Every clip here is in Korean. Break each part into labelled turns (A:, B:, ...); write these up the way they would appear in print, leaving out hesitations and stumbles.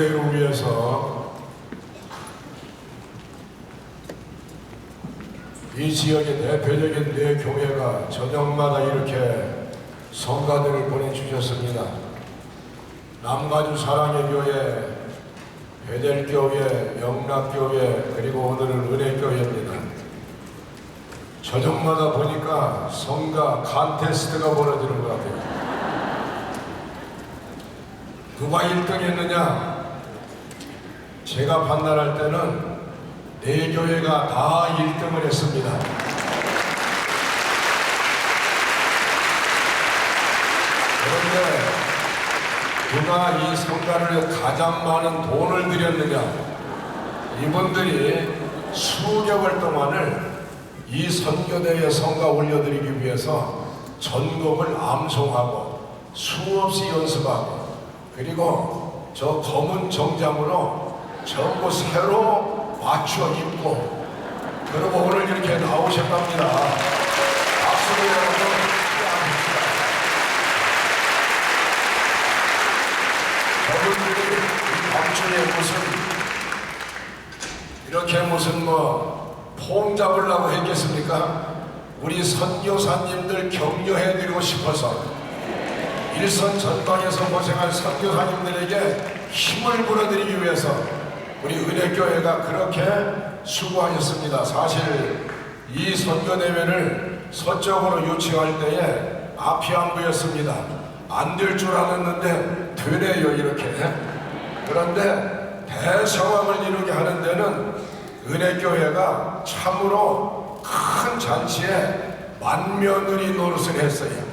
A: 선교대회를 위해서 이 지역의 대표적인 네 교회가 저녁마다 이렇게 성가대를 보내주셨습니다. 남가주 사랑의 교회, 베델교회, 영락교회, 그리고 오늘은 은혜교회입니다. 저녁마다 보니까 성가 칸테스트가 벌어지는 것 같아요. 누가 1등 했느냐? 제가 판단할 때는 네 교회가 다 1등을 했습니다. 그런데 누가 이 성가를 가장 많은 돈을 들였느냐? 이분들이 수개월 동안을 이 선교대회 성가 올려드리기 위해서 전곡을 암송하고 수없이 연습하고, 그리고 저 검은 정장으로 전부 새로 맞춰 입고, 그리고 오늘 이렇게 나오셨답니다. 박수로 여러분 저분들이 이 밤중에 이렇게 무슨 폼 잡으려고 했겠습니까? 우리 선교사님들 격려해드리고 싶어서 일선 전방에서 고생한 선교사님들에게 힘을 불어드리기 위해서 우리 은혜교회가 그렇게 수고하셨습니다. 사실 이 선교대회를 서쪽으로 유치할 때에 앞이 안 보였습니다. 안 될 줄 알았는데 되네요, 이렇게. 그런데 대성황을 이루게 하는 데는 은혜교회가 참으로 큰 잔치에 만며느리 노릇을 했어요.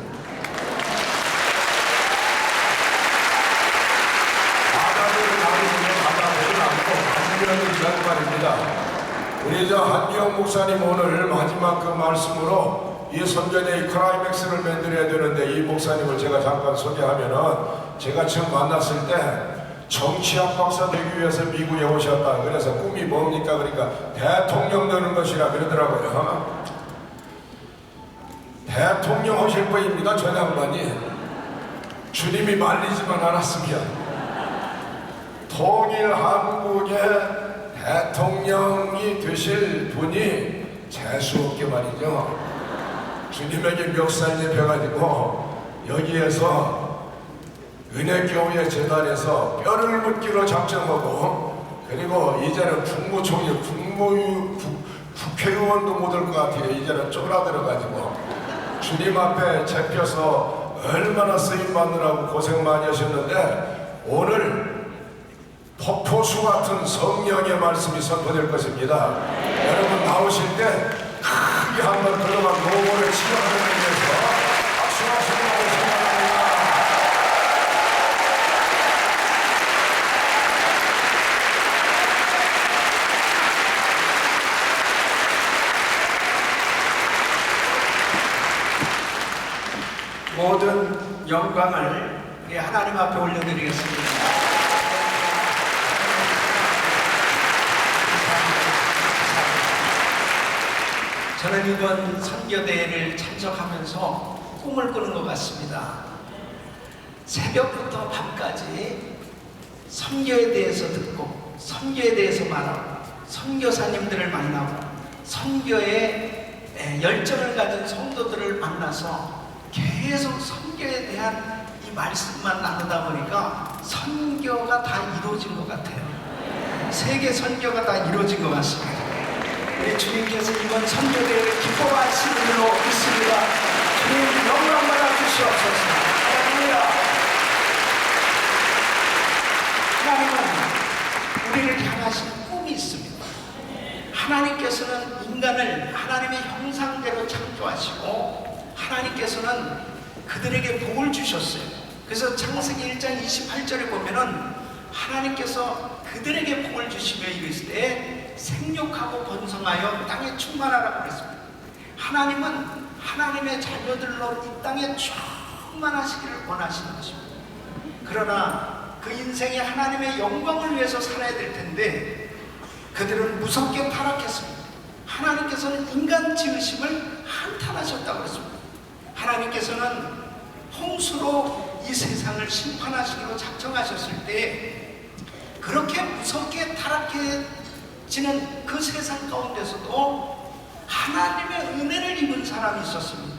A: 만며느리라는 말입니다. 우리 한기영 목사님 오늘 마지막 그 말씀으로 이 선교대회 클라이맥스를 만들어야 되는데, 이 목사님을 제가 잠깐 소개하면은, 제가 처음 만났을 때 정치학 박사 되기 위해서 미국에 오셨다. 그래서 꿈이 뭡니까? 그러니까 대통령 되는 것이라 그러더라고요. 대통령 하실 분입니다, 저 양반이. 주님이 말리지만 않았으면 통일 한국의 대통령이 되실 분이 재수없게 말이죠. 주님에게 멱살 잡혀가지고 여기에서 은혜교회 재단에서 뼈를 묻기로 작정하고, 그리고 이제는 국무총리, 국회의원도 못 올 것 같아요. 이제는 쫄아들어가지고 주님 앞에 잡혀서 얼마나 쓰임받느라고 고생 많이 하셨는데, 오늘 폭포수 같은 성령의 말씀이 선포될 것입니다. 여러분 나오실 때 크게 한번 들어간 노고를 치료하기 위해서 박수하시고 오시기
B: 모든 영광을 하나님 앞에 올려드리겠습니다. 저는 이번 선교대회를 참석하면서 꿈을 꾸는 것 같습니다. 새벽부터 밤까지 선교에 대해서 듣고, 선교에 대해서 말하고, 선교사님들을 만나고, 선교에 열정을 가진 성도들을 만나서 계속 선교에 대한 이 말씀만 나누다 보니까 선교가 다 이루어진 것 같아요. 세계 선교가 다 이루어진 것 같습니다. 우리 주님께서 이번 선교대회를 기뻐하시는 줄로 믿습니다. 주님 영광 받아 주시옵소서. 할렐루야. 하나님은 우리를 향하신 꿈이 있습니다. 하나님께서는 인간을 하나님의 형상대로 창조하시고, 하나님께서는 그들에게 복을 주셨어요. 그래서 창세기 1장 28절에 보면은 하나님께서 그들에게 복을 주시며 이르시되 생육하고 번성하여 땅에 충만하라고 그랬습니다. 하나님은 하나님의 자녀들로 이 땅에 충만하시기를 원하시는 것입니다. 그러나 그 인생에 하나님의 영광을 위해서 살아야 될 텐데 그들은 무섭게 타락했습니다. 하나님께서는 인간 지으심을 한탄하셨다고 했습니다. 하나님께서는 홍수로 이 세상을 심판하시기로 작정하셨을 때 그렇게 무섭게 타락해지는 그 세상 가운데서도 하나님의 은혜를 입은 사람이 있었습니다.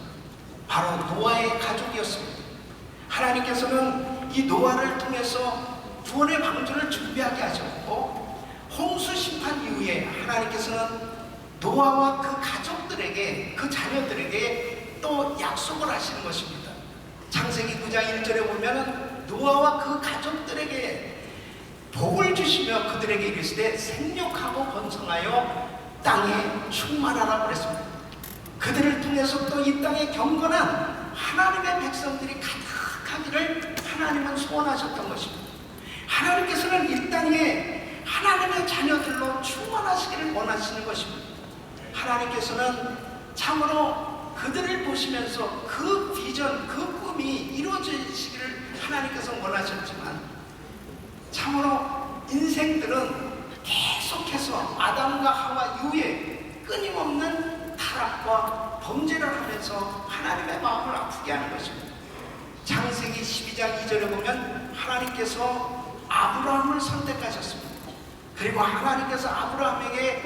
B: 바로 노아의 가족이었습니다. 하나님께서는 이 노아를 통해서 구원의 방주를 준비하게 하셨고, 홍수 심판 이후에 하나님께서는 노아와 그 가족들에게, 그 자녀들에게 또 약속을 하시는 것입니다. 창세기 9장 1절에 보면 노아와 그 가족들에게 복을 주시며 그들에게 이르시되 생육하고 번성하여 땅에 충만하라고 그랬습니다. 그들을 통해서 또 이 땅에 경건한 하나님의 백성들이 가득하기를 하나님은 소원하셨던 것입니다. 하나님께서는 이 땅에 하나님의 자녀들로 충만하시기를 원하시는 것입니다. 하나님께서는 참으로 그들을 보시면서 그 비전, 그 꿈이 이루어지시기를 하나님께서 원하셨지만, 참으로 인생들은 계속해서 아담과 하와 이후에 끊임없는 타락과 범죄를 하면서 하나님의 마음을 아프게 하는 것입니다. 창세기 12장 2절에 보면 하나님께서 아브라함을 선택하셨습니다. 그리고 하나님께서 아브라함에게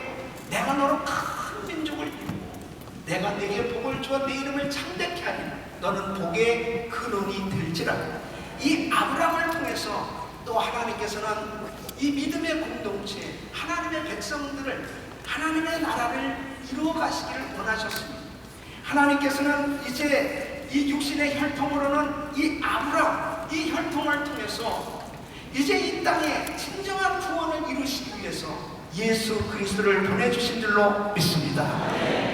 B: 내가 너로 큰 민족을 이루고 내가 네게 복을 주어 네 이름을 창대케 하리니 너는 복의 근원이 될지라. 이 아브라함을 통해서 또 하나님께서는 이 믿음의 공동체, 하나님의 백성들을, 하나님의 나라를 이루어 가시기를 원하셨습니다. 하나님께서는 이제 이 육신의 혈통으로는 이 아브라함, 이 혈통을 통해서 이제 이 땅에 진정한 구원을 이루시기 위해서 예수 그리스도를 보내주신 줄로 믿습니다.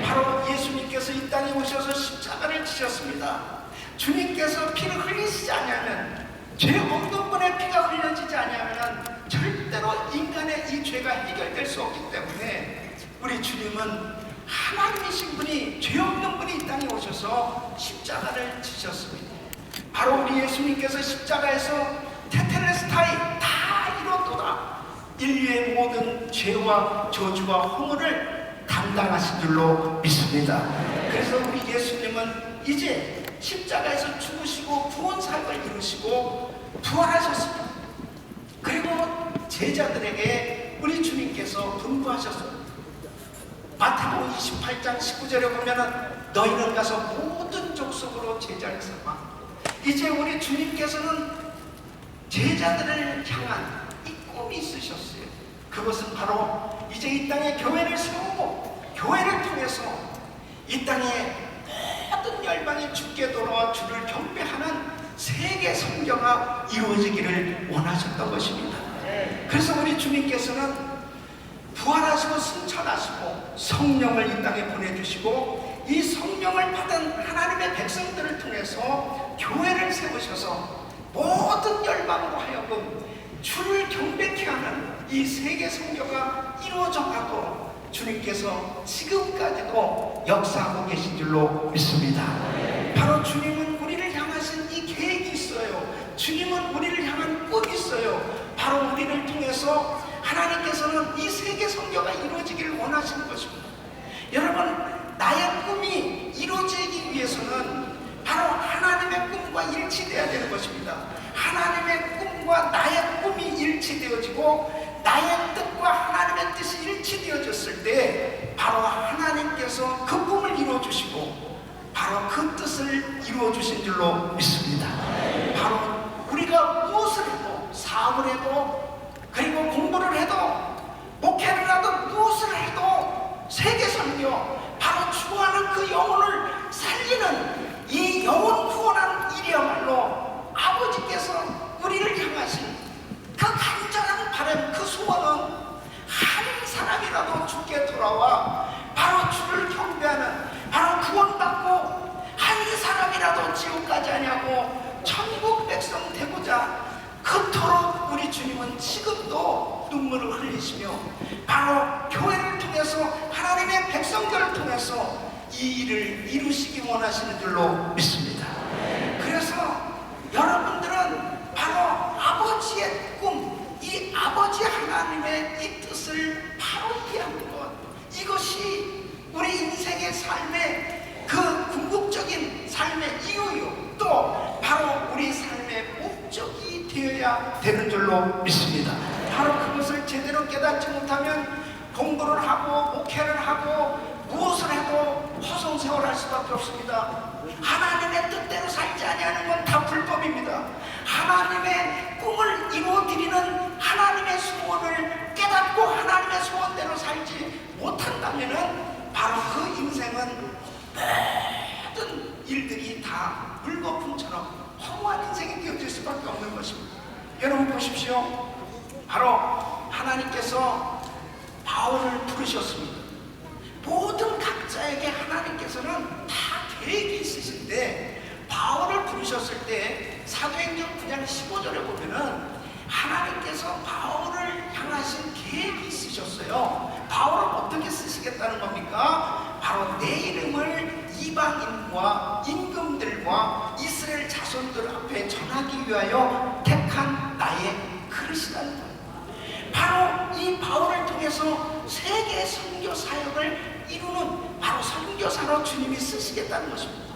B: 바로 예수님께서 이 땅에 오셔서 십자가를 지셨습니다. 주님께서 피를 흘리시지 않으면, 죄 없는 분의 피가 흘려지지 않으면 절대로 인간의 이 죄가 해결될 수 없기 때문에 우리 주님은 하나님이신 분이, 죄 없는 분이 이 땅에 오셔서 십자가를 지셨습니다. 바로 우리 예수님께서 십자가에서 테텔레스타이 다 이뤘도다, 인류의 모든 죄와 저주와 허물을 담당하신 줄로 믿습니다. 그래서 우리 예수님은 이제 십자가에서 죽으시고 구원 사역을 이루시고 부활하셨습니다. 그리고 제자들에게 우리 주님께서 분부하셨습니다. 마태복음 28장 19절에 보면은 너희는 가서 모든 족속으로 제자를 삼아. 이제 우리 주님께서는 제자들을 향한 이 꿈이 있으셨어요. 그것은 바로 이제 이 땅에 교회를 세우고 교회를 통해서 이 땅에 모든 열방이 주께 돌아와 주를 경배하는 세계 선교가 이루어지기를 원하셨던 것입니다. 그래서 우리 주님께서는 부활하시고 승천하시고 성령을 이 땅에 보내주시고 이 성령을 받은 하나님의 백성들을 통해서 교회를 세우셔서 모든 열방으로 하여금 주를 경배케 하는 이 세계 선교가 이루어져 가도록 주님께서 지금까지도 역사하고 계신 줄로 믿습니다. 바로 주님은 우리를 향하신 이 계획이 있어요. 주님은 우리를 향한 꿈이 있어요. 바로 우리를 통해서 하나님께서는 이 세계 선교가 이루어지기를 원하시는 것입니다. 여러분, 나의 꿈이 이루어지기 위해서는 바로 하나님의 꿈과 일치되어야 되는 것입니다. 하나님의 꿈과 나의 꿈이 일치되어지고 나의 뜻과 하나님의 뜻이 일치되어졌을 때 바로 하나님께서 그 꿈을 이루어주시고 바로 그 뜻을 이루어주신 줄로 믿습니다. 바로 우리가 무엇을 해도, 사업을 해도, 그리고 공부를 해도, 목회를 하도, 무엇을 해도 세계 선교, 바로 추구하는 그 영혼을 살리는 이 영혼 구원한 일이야말로 아버지께서 우리를 향하신 그 간절한 바람, 그 소원은 한 사람이라도 주께 돌아와 바로 주를 경배하는, 바로 구원받고 한 사람이라도 지옥 가지 아니하고 천국 백성 되고자 그토록 우리 주님은 지금도 눈물을 흘리시며 바로 교회를 통해서, 하나님의 백성들을 통해서 이 일을 이루시기 원하시는 줄로 믿습니다. 그래서 여러분들은 바로 아버지의 꿈, 이 아버지 하나님의 이 뜻을 바로 이해하는 것, 이것이 우리 인생의 삶의 그 궁극적인 삶의 이유요, 또 바로 우리 삶의 목적이 되어야 되는 줄로 믿습니다. 바로 제대로 깨닫지 못하면 공부를 하고 목회를 하고 무엇을 해도 허송세월할 수밖에 없습니다. 하나님의 뜻대로 살지 아니하는 건 다 불법입니다. 하나님의 꿈을 이루어드리는 하나님의 소원을 깨닫고 하나님의 소원대로 살지 못한다면 바로 그 인생은 모든 일들이 다 물거품처럼 허무한 인생이 되어질 수밖에 없는 것입니다. 여러분 보십시오. 바로 하나님께서 바울을 부르셨습니다. 모든 각자에게 하나님께서는 다 계획이 있으신데 바울을 부르셨을 때 사도행전 9장 15절에 보면은 하나님께서 바울을 향하신 계획이 있으셨어요. 바울을 어떻게 쓰시겠다는 겁니까? 바로 내 이름을 이방인과 임금들과 이스라엘 자손들 앞에 전하기 위하여 택한 나의 그릇이라는 거예요. 바로 이 바울을 통해서 세계 선교 사역을 이루는 바로 선교사로 주님이 쓰시겠다는 것입니다.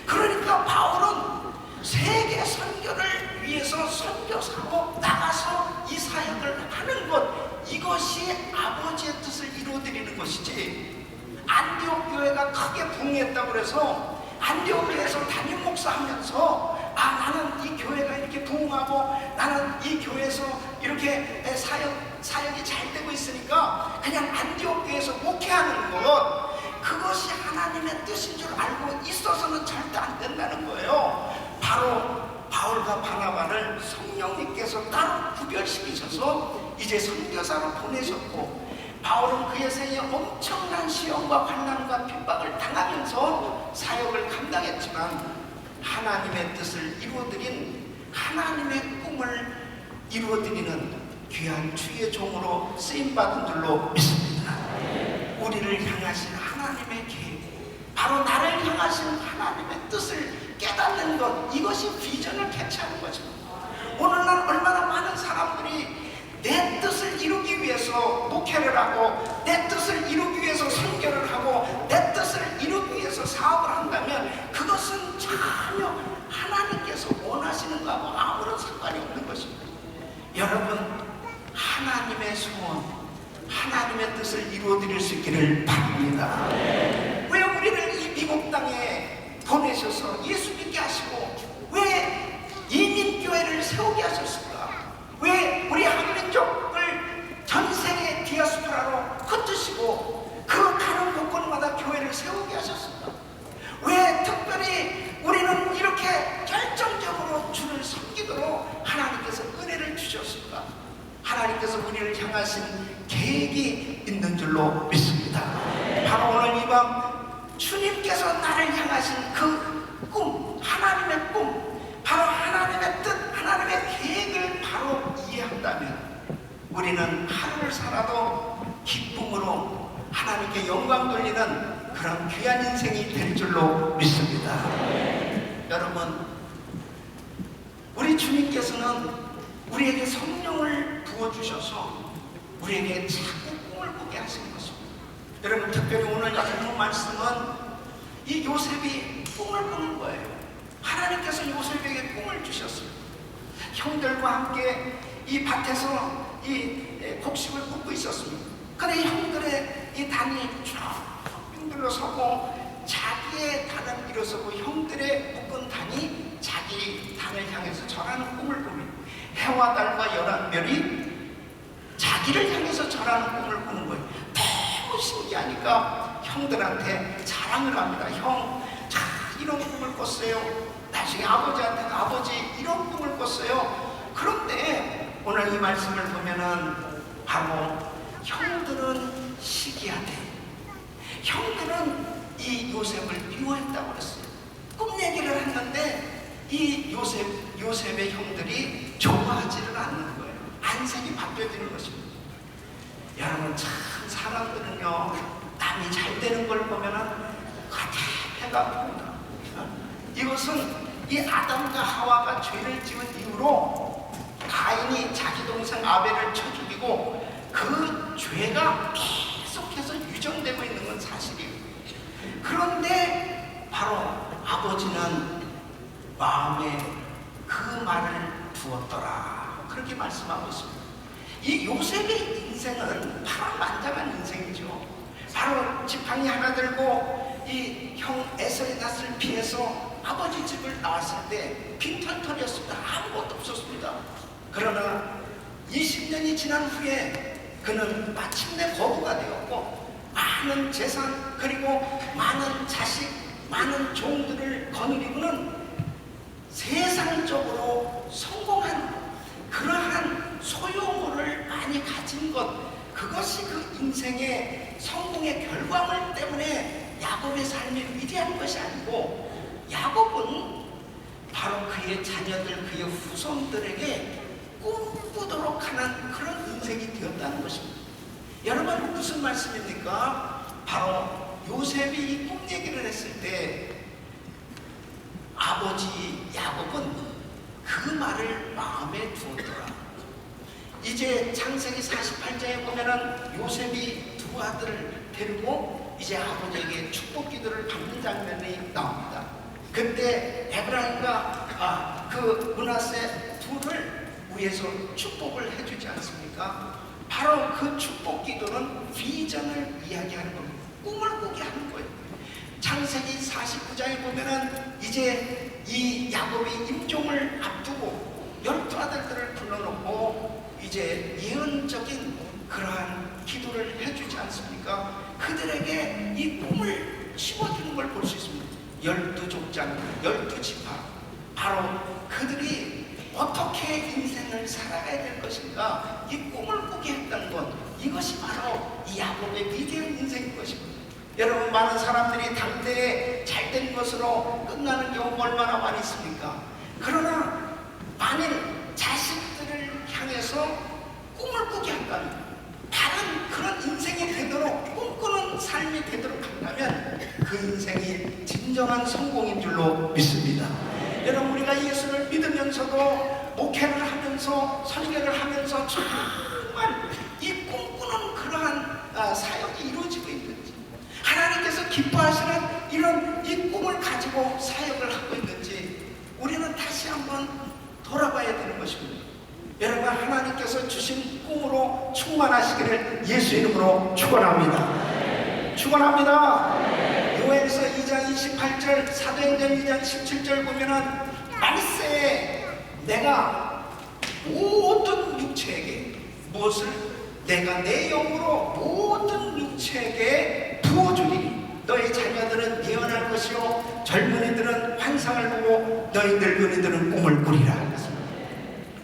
B: 그러니까 바울은 세계 선교를 위해서 선교사로 나가서 이 사역을 하는 것, 이것이 아버지의 뜻을 이루어드리는 것이지, 안디옥 교회가 크게 부흥했다고 해서 안디옥 교회에서 담임 목사하면서 나는 이 교회가 이렇게 부흥하고 나는 이 교회에서 이렇게 사역이 잘 되고 있으니까 그냥 안디옥 교회에서 목회하는 것, 그것이 하나님의 뜻인 줄 알고 있어서는 절대 안 된다는 거예요. 바로 바울과 바나바를 성령님께서 따로 구별시키셔서 이제 선교사로 보내셨고, 바울은 그의 생에 엄청난 시험과 환난과 핍박을 당하면서 사역을 감당했지만 하나님의 뜻을 이루어드린, 하나님의 꿈을 이루어드리는 귀한 주의 종으로 쓰임받은 줄로 믿습니다. 우리를 향하신 하나님의 계획, 바로 나를 향하신 하나님의 뜻을 깨닫는 것, 이것이 비전을 캐치하는 거죠. 오늘날 얼마나 많은 사람들이 내 뜻을 이루기 위해서 목회를 하고 내 뜻을 이루기 위해서 선교를 하고 내 뜻을 이루기 위해서 사업을 한다면 그것은 전혀 하나님께서 원하시는 거하고 아무런 상관이 없는 것입니다. 여러분, 하나님의 소원, 하나님의 뜻을 이루어드릴 수 있기를 바랍니다. 왜 우리를 이 미국 땅에 보내셔서 예수 믿게 하시고 왜 이민교회를 세우게 하셨을까? 왜 우리 한민족을 전 세계 디아스포라로 흩으시고 그 가는 곳곳마다 교회를 세우게 하셨을까? 왜 특별히 우리는 이렇게 결정적으로 주를 섬기도록 하나님께서 은혜를 주셨을까? 하나님께서 우리를 향하신 계획이 있는 줄로 믿습니다. 바로 오늘 이 밤 주님께서 나를 향하신 그 꿈, 하나님의 꿈, 바로 하나님의 뜻, 하나님의 계획을 바로 이해한다면 우리는 하루를 살아도 기쁨으로 하나님께 영광 돌리는 그런 귀한 인생이 될 줄로 믿습니다. 여러분, 우리 주님께서는 우리에게 성령을 부어주셔서 우리에게 자꾸 꿈을 꾸게 하시는 것입니다. 여러분, 특별히 오늘 이 말씀은 이 요셉이 꿈을 꾸는 거예요. 하나님께서 요셉에게 꿈을 주셨어요. 형들과 함께 이 밭에서 이 곡식을 굽고 있었습니다. 근데 형들의 이 단이 쭉 빙둘러 서고 자기의 단은 일어서고 형들의 묶은 단이 자기 단을 향해서 절하는 꿈을 꿉니다. 해와 달과 열한 별이 자기를 향해서 절하는 꿈을 꾸는 거예요. 너무 신기하니까 형들한테 자랑을 합니다. 형, 자, 이런 꿈을 꿨어요. 나중에 아버지한테도 아버지 이런 꿈을 꿨어요. 그런데 오늘 이 말씀을 보면은 바로 형들은 시기하대. 형들은 이 요셉을 미워했다고 그랬어요. 꿈 얘기를 했는데 이 요셉의 형들이 좋아하지를 않는 거예요. 안색이 바뀌어지는 것입니다. 여러분, 참 사람들은요, 남이 잘 되는 걸 보면은 해가 봅니다. 이것은 이 아담과 하와가 죄를 지은 이후로 가인이 자기 동생 아벨을 쳐 죽이고 그 죄가 계속해서 유정되고 있는 건 사실이에요. 그런데 바로 아버지는 마음에 그 말을 두었더라, 그렇게 말씀하고 있습니다. 이 요셉의 인생은 파란만장한 인생이죠. 바로 지팡이 하나 들고 이 형 에서의 낯을 피해서 아버지 집을 나왔을 때 빈털털이었습니다. 아무것도 없었습니다. 그러나 20년이 지난 후에 그는 마침내 거부가 되었고 많은 재산 그리고 많은 자식, 많은 종들을 거느리고는 세상적으로 성공한 그러한 소유물을 많이 가진 것, 그것이 그 인생의 성공의 결과물 때문에 야곱의 삶이 위대한 것이 아니고, 야곱은 바로 그의 자녀들, 그의 후손들에게 꿈꾸도록 하는 그런 인생이 되었다는 것입니다. 여러분, 무슨 말씀입니까? 바로 요셉이 이 꿈 얘기를 했을 때 아버지 야곱은 그 말을 마음에 두었더라. 이제 창세기 48장에 보면은 요셉이 두 아들을 데리고 이제 아버지에게 축복 기도를 받는 장면이 나옵니다. 그때 에브라임과 그 므낫세 둘을 위해서 축복을 해주지 않습니까? 바로 그 축복 기도는 비전을 이야기하는 겁니다. 꿈을 꾸게 하는 거예요. 창세기 49장에 보면은 이제 이 야곱이 임종을 앞두고 12아들들을 불러놓고 이제 예언적인 그러한 기도를 해주지 않습니까? 그들에게 이 꿈을 심어주는 걸 볼 수 있습니다. 12족장, 12지파, 바로 그들이 어떻게 인생을 살아가야 될 것인가, 이 꿈을 꾸게 했던 것, 이것이 바로 이 야곱의 위대한 인생인 것입니다. 여러분, 많은 사람들이 당대에 잘된 것으로 끝나는 경우가 얼마나 많이 있습니까? 그러나 만일 자식들을 향해서 꿈을 꾸게 한다면, 다른 그런 인생이 되도록, 꿈꾸는 삶이 되도록 한다면 그 인생이 진정한 성공인 줄로 믿습니다. 여러분, 우리가 예수를 믿으면서도 목회를 하면서 설교를 하면서 정말 이 꿈꾸는 그러한 사역이 이루어지고 있는지, 하나님께서 기뻐하시는 이런 이 꿈을 가지고 사역을 하고 있는지 우리는 다시 한번 돌아봐야 되는 것입니다. 여러분, 하나님께서 주신 꿈으로 충만하시기를 예수 이름으로 축원합니다. 축원합니다. 요엘서 2장 28절, 사도행전 2장 17절 보면은 말세, 내가 모든 육체에게 무엇을? 내가 내 영으로 모든 육체에게 부어주리니 너희 자녀들은 예언할 것이요 젊은이들은 환상을 보고 너희 늙은이들은 꿈을 꾸리라.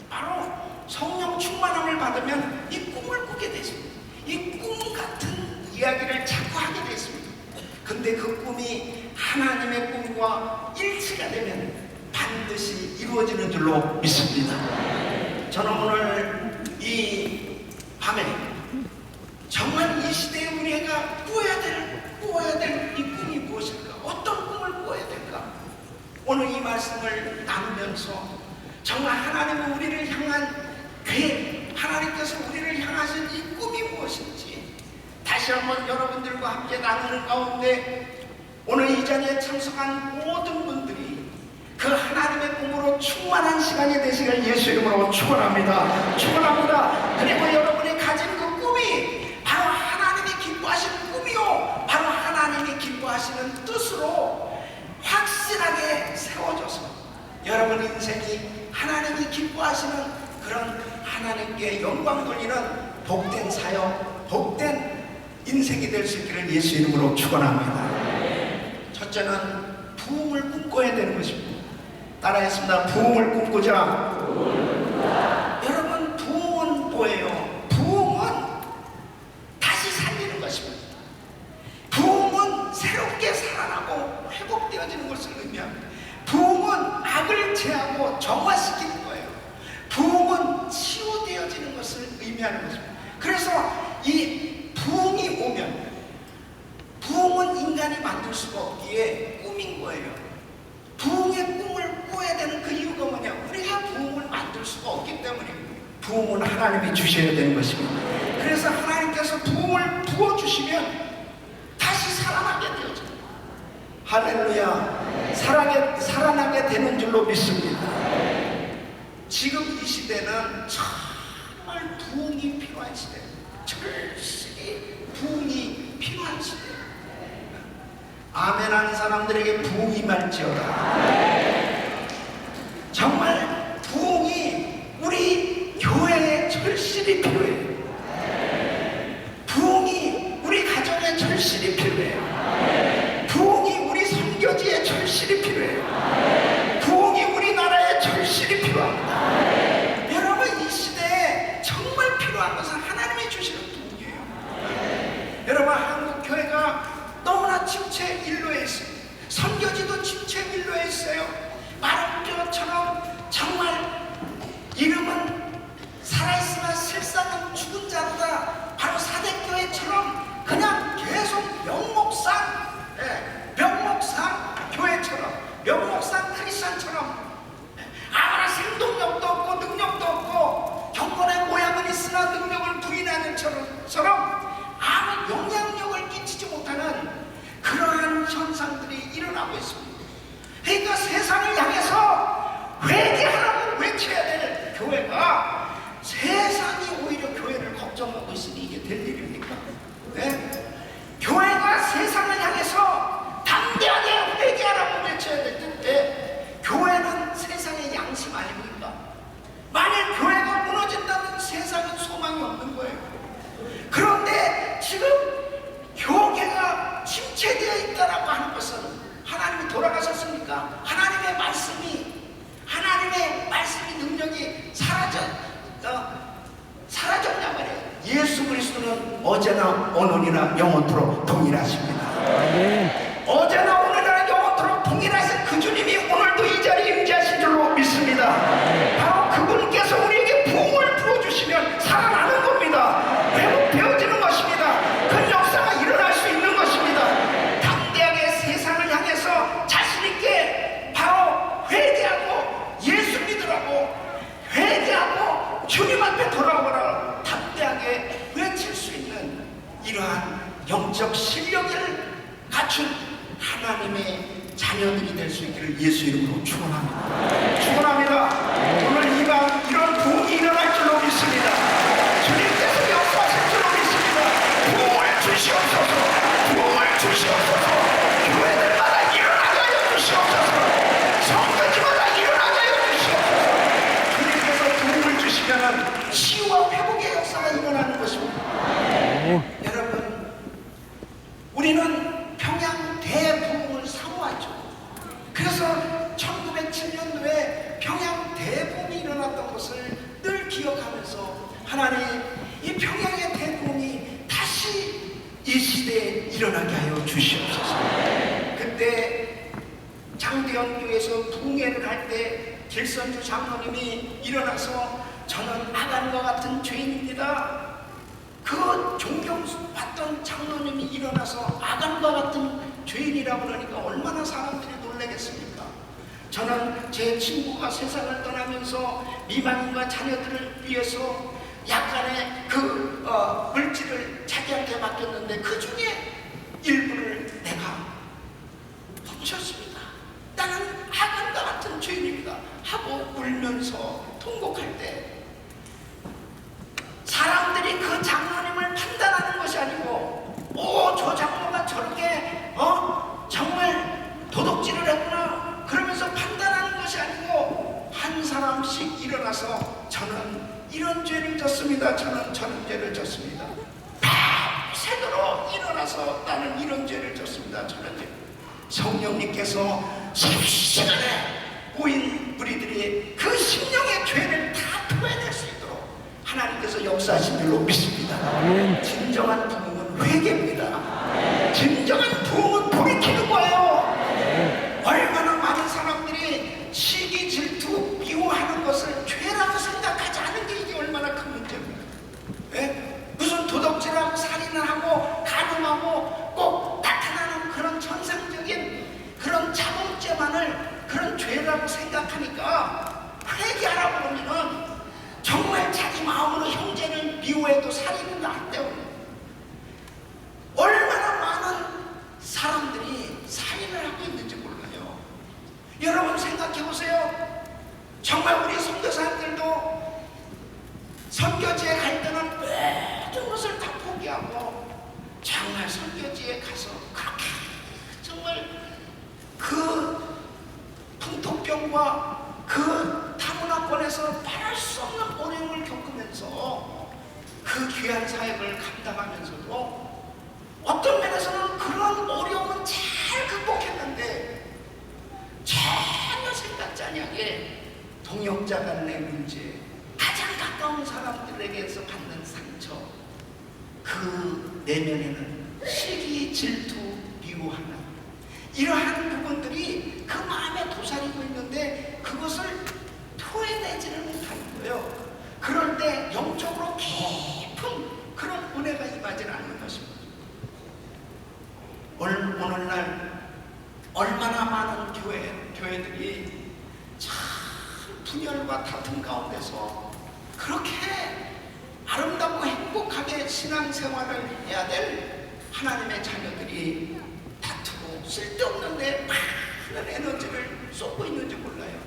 B: 바로 성령 충만함을 받으면 이 꿈을 꾸게 되십니다. 이 꿈 같은 이야기를 자꾸 하게 되십니다. 근데 그 꿈이 하나님의 꿈과 일치가 되면 반드시 이루어지는 줄로 믿습니다. 저는 오늘 이 밤에 정말 이 시대에 우리가 꾸어야 될 이 꿈이 무엇일까? 어떤 꿈을 꾸어야 될까? 오늘 이 말씀을 나누면서 정말 하나님은 우리를 향한 계획, 하나님께서 우리를 향하신 이 꿈이 무엇인지 다시 한번 여러분들과 함께 나누는 가운데 오늘 이 자리에 참석한 모든 분들이 그 하나님의 꿈으로 충만한 시간이 되시길 예수 이름으로 축원합니다. 축원합니다. 그리고 여러분이 가진 그 꿈이 바로 하나님이 기뻐하시는 꿈이요, 바로 하나님이 기뻐하시는 뜻으로 확실하게 세워져서 여러분 인생이 하나님이 기뻐하시는 그런 하나님께 영광 돌리는 복된 사역, 복된 인생이 될 수 있기를 예수 이름으로 축원합니다. 첫째는 부흥을 꿈꿔야 되는 것입니다. 따라했습니다. 부흥을 꿈꾸자. 여러분, 부흥은 뭐예요? 부흥은 다시 살리는 것입니다. 부흥은 새롭게 살아나고 회복되어지는 것을 의미합니다. 부흥은 악을 제하고 정화시키는 거예요. 부흥은 치유되어지는 것을 의미하는 것입니다. 그래서 이 부흥이 오면, 부흥은 인간이 만들 수가 없기에 꿈인 거예요. 부흥의 꿈을 꿔야 되는 그 이유가 뭐냐? 우리가 부흥을 만들 수가 없기 때문에 부흥은 하나님이 주셔야 되는 것입니다. 그래서 하나님께서 부흥을 부어주시면 다시 살아나게 되어져요. 할렐루야. 살아나게 되는 줄로 믿습니다. 지금 이 시대는 정말 정말 부흥이 필요한 시대, 절실히 부흥이 필요한 시대. 아멘하는 사람들에게 부흥이 임할지어다. 정말 부흥이 우리 교회에 절실히 필요해요. 부흥이 우리 가정에 절실히 필요해요. 부흥이 우리 선교지에 절실히 필요해요. 부흥이 우리나라에 절실히 필요합니다. 여러분, 이 시대에 정말 필요한 것은 하나님이 주시는 부흥이에요. 여러분, 한국 교회가 너무나 침체 일로에 있습니다. 선교지도 침체 일로에 있어요. 마름교처럼 정말 이름은 살아있으나 실상은 죽은 자로다. 바로 사대교회처럼 그냥 계속 명목상, 명목상 교회처럼, 명목상 크리스천처럼 아무나 생동력도 없고 능력도 없고 경건의 모양은 있으나 능력을 부인하는 처럼 아무 영향력을 끼치지 못하는 그러한 현상들이 일어나고 있습니다. 그러니까 세상을 향해서 회개하라고 외쳐야 될 교회가 세상이 오히려 교회를 걱정하고 있으니 이게 될 일입니까? 네? 교회가 세상을 향해서 담대하게 회개하라고 외쳐야 될 텐데 교회는 세상의 양심 아닙니까? 만약 교회가 무너진다면 세상은 소망이 없는 거예요. 그런데 지금 교계가 침체되어 있다라고 하는 것은 하나님이 돌아가셨습니까? 하나님의 말씀이 능력이 사라졌냐 말이에요. 예수 그리스도는 어제나 오늘이나 영원토록 동일하십니다. 어제나 오늘이나 영원토록 동일하신 그 주님이 오늘도 이 자리에 임재하신 줄로 믿습니다. 바로 그분께서 우리에게 부흥을 부어주시면 살아나는 겁니다. 회복되어지는 것입니다. 그 역사가 일어날 수 있는 것입니다. 담대하게 세상을 향해서 자신있게 바로 회개하고 예수 믿으라고 회개하고 주님 앞에 돌아오라 담대하게 외칠 수 있는 이러한 영적 실력을 갖춘 하나님의 자녀들이 될 수 있기를 예수 이름으로 축원합니다. 축원합니다. 오늘 이 밤 이런 부흥이 일어날 줄로 믿습니다. 주님께서 역사하실 줄로 믿습니다. 부흥을 주시옵소서. 부흥을 주시옵소서. 교회들마다 일어나게 하여 주시옵소서. 성도지마다 일어나게 하여 주시옵소서. 주님께서 부흥을 주시면 치유와 회복의 역사가 일어나는 것입니다. 여러분, 우리는 평양 대부흥을 사모하죠. 그래서 1907년도에 평양 대부흥이 일어났던 것을 늘 기억하면서 하나님, 이 평양의 대부흥이 다시 이 시대에 일어나게 하여 주시옵소서. 그때 장대현 교회에서 부흥회를 할 때 길선주 장로님이 일어나서 저는 아간과 같은 죄인입니다. 그 존경받던 장로님이 일어나서 아간과 같은 죄인이라고 그러니까 얼마나 사람들이 놀라겠습니까? 저는 제 친구가 세상을 떠나면서 미망인과 자녀들을 위해서 약간의 그 물질을 자기한테 맡겼는데 그 중에 일부를 내가 훔쳤습니다. 나는 아간과 같은 죄인입니다 하고 울면서 통곡할 때 사람들이 그 장로님을 판단하는 것이 아니고 저 장로가 저렇게 정말 도둑질을 했구나 그러면서 판단하는 것이 아니고 한 사람씩 일어나서 저는 이런 죄를 졌습니다. 저는 저런 죄를 졌습니다. 밤새도록 일어나서 나는 이런 죄를 졌습니다. 저런 죄. 성령님께서 실시간에 모인 우리들이 그 심령의 죄를 다 토해낼 수 있도록 하나님께서 역사하신 줄로 믿습니다. 진정한 부흥은 회개입니다. 진정한 부흥은 돌이키는 거예요. 얼마나 많은 사람들이 시기, 질투, 미워하는 것을 죄라고 생각하지 않은 게 이게 얼마나 큰 문제입니까? 무슨 도덕질하고 살인을 하고 간음하고 꼭 나타나는 그런 전상적인 그런 자범죄만을 그런 죄라고 생각하니까 회개하라고 그러면은 정말 자기 마음으로 형제를 미워해도 살인을 안 때문에 얼마나 많은 사람들이 살인을 하고 있는지 몰라요. 여러분 생각해 보세요. 정말 우리 선교사님들도 선교지에 포기하고 정말 선교지에 가서 그렇게 정말 그 풍토병과 그 다문화권에서 말할 수 없는 어려움을 겪으면서 그 귀한 사역을 감당하면서도 어떤 면에서는 그런 어려움은 잘 극복했는데 전혀 생각지 않게 동역자 간의 문제, 가장 가까운 사람들에게서 받는 상처, 그 내면에는 시기, 질투, 미워하는 이러한 부분들이 그 마음에 도사리고 있는데 그것을 토해내지를 못하는 거예요. 그럴 때 영적으로 깊은 그런 은혜가 임하지 않는 것입니다. 오늘날 얼마나 많은 교회들이 참 분열과 다툼 가운데서 그렇게 아름답고 행복하게 신앙생활을 해야 될 하나님의 자녀들이 다투고 쓸데없는데 많은 에너지를 쏟고 있는지 몰라요.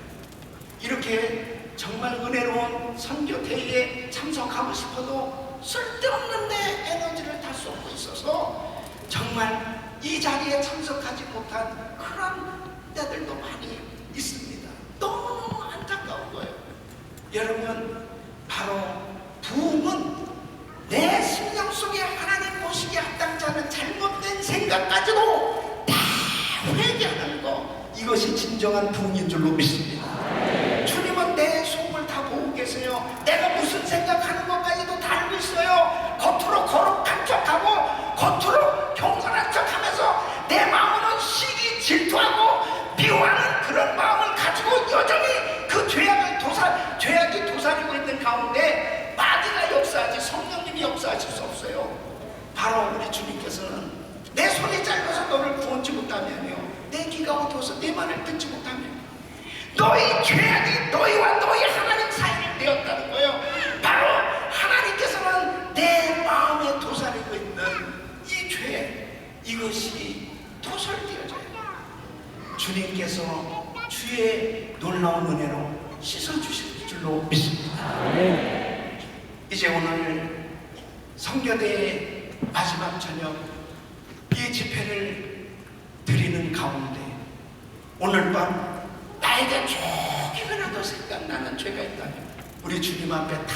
B: 이렇게 정말 은혜로운 선교대회에 참석하고 싶어도 쓸데없는데 에너지를 다 쏟고 있어서 정말 이 자리에 참석하지 못한 그런 때들도 많이 있습니다. 너무 안타까운 거예요. 여러분, 바로 부흥은 내 심령 속에 하나님 보시기에 합당치 않은 잘못된 생각까지도 다 회개하는 거, 이것이 진정한 부흥인 줄로 믿습니다. 주님은 내 속을 다 보고 계세요. 내가 무슨 생각하는 것까지도 다 알고 있어요. 겉으로 거룩한 척하고 겉으로 경건한 척하면서 내 마음은 시기, 질투하고 미워하는 그런 마음을 가지고 여전히 그 죄악이 도사리고 있는 가운데 마귀가 역사하지 성령님이 역사하실 수 없어요. 바로 우리 주님께서는 내 손이 짧아서 너를 구원치 못하면요, 내 귀가 어두워서 내 말을 듣지 못하면 너희 죄악이 너희와 너희 하나님 사이를 내었다는 거예요. 바로 하나님께서는 내 마음에 도사리고 있는 이 죄, 이것이 도설되어져요. 주님께서 주의 놀라운 은혜로 씻어주실 줄로 믿습니다. 이제 오늘 성교대 마지막 저녁 이 집회를 드리는 가운데 오늘 밤 나에게 조금이라도 생각나는 죄가 있다면 우리 주님 앞에 다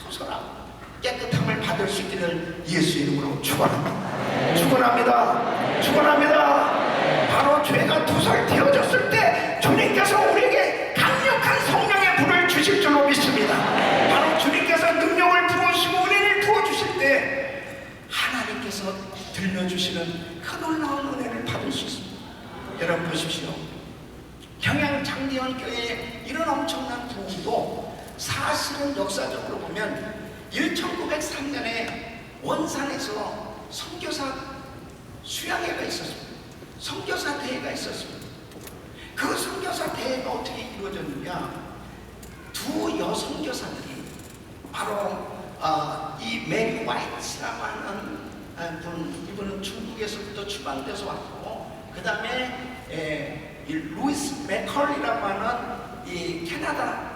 B: 토설하고 깨끗함을 받을 수 있기를 예수 이름으로 축원합니다. 축원합니다. 축원합니다. 바로 죄가 도설되어졌을 때 주님께서 우리에게 강력한 성령의 불을 주실 줄로 믿습니다. 바로 주님께서 능력을 부으시고 은혜를 부어주실 때 하나님께서 들려주시는 그 놀라운 은혜를 받을 수 있습니다. 여러분 보십시오. 평양 장대현 교회에 이런 엄청난 부흥도 사실은 역사적으로 보면 1903년에 원산에서 선교사 수양회가 있었습니다. 선교사 대회가 있었습니다. 그 선교사 대회가 어떻게 이루어졌느냐, 두 여선교사들이 바로 이 메리 화이트라고 하는 분, 이분은 중국에서부터 추방돼서 왔고, 그 다음에 이 루이스 맥컬리라고 하는 이 캐나다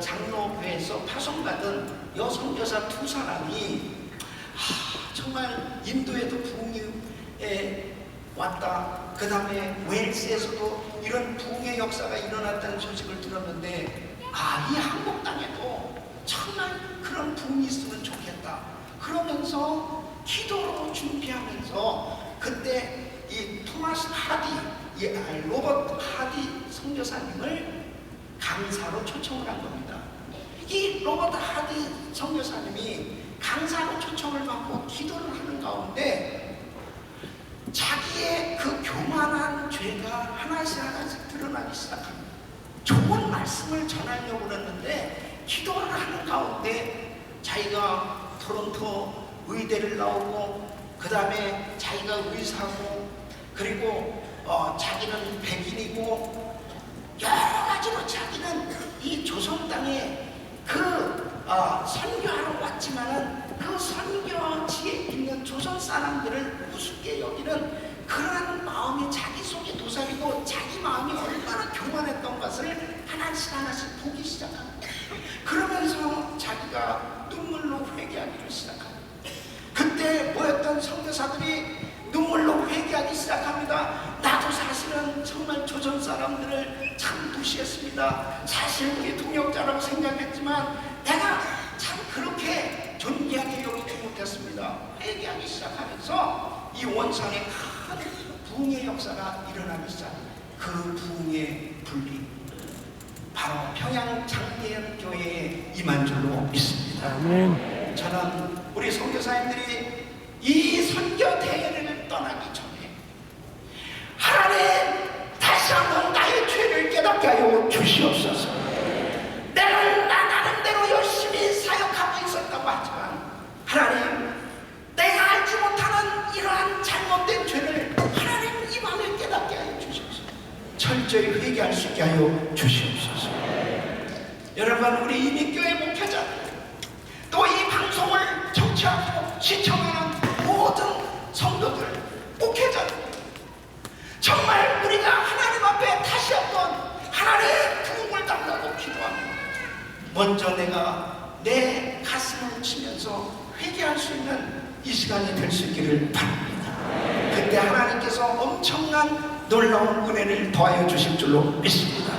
B: 장로회에서 파송받은 여선교사 두 사람이 정말 인도에도 부흥이 왔다. 그 다음에 웨일스에서도 이런 부흥의 역사가 일어났다는 소식을 들었는데 이 한국 땅에도 정말 그런 부흥이 있으면 좋겠다. 그러면서 기도로 준비하면서 그때 이 토마스 하디, 로버트 하디 선교사님을 강사로 초청을 한 겁니다. 이 로버트 하디 선교사님이 강사로 초청을 받고 기도를 하는 가운데 자기의 그 교만한 죄가 하나씩 드러나기 시작합니다. 좋은 말씀을 전하려고 그랬는데 기도를 하는 가운데 자기가 토론토 의대를 나오고 그 다음에 자기가 의사고 그리고 자기는 백인이고 여러 가지로 자기는 이 조선 땅에 선교하러 왔지만은 그 선교지에 있는 조선 사람들을 우습게 여기는 그러한 마음이 자기 속에 도사리고 자기 마음이 얼마나 교만했던 것을 하나씩 보기 시작합니다. 그러면서 자기가 눈물로 회개하기를 시작합니다. 그때 뭐 사람들을 참 무시했습니다. 사실 우리 동역자라고 생각했지만 내가 참 그렇게 존귀하게 여기지 못했습니다. 회개하기 시작하면서 이 원산에 큰 부흥의 역사가 일어나기 시작. 그 부흥의 불이 바로 평양 장대현 교회에 임한 줄로 믿습니다.
C: 아멘.
B: 저는 우리 선교사님들이 이 선교 대회를 떠나기 전에 하나님 다시 한번 나의 죄를 깨닫게 하여 주시옵소서. 내가 나 나름대로 열심히 사역하고 있었다고 하지만 하나님, 내가 알지 못하는 이러한 잘못된 죄를 하나님 이 밤에 깨닫게 하여 주시옵소서. 철저히 회개할 수 있게 하여 주시옵소서. 여러분, 우리 이민교회 목회자 또 이 방송을 청취하고 시청하는 모든 성도들, 목회자들, 정말 우리가 하나님 앞에 다시 한번 하나님의 부흥을 달라고 기도합니다. 먼저 내가 내 가슴을 치면서 회개할 수 있는 이 시간이 될 수 있기를 바랍니다. 그때 하나님께서 엄청난 놀라운 은혜를 더하여 주실 줄로 믿습니다.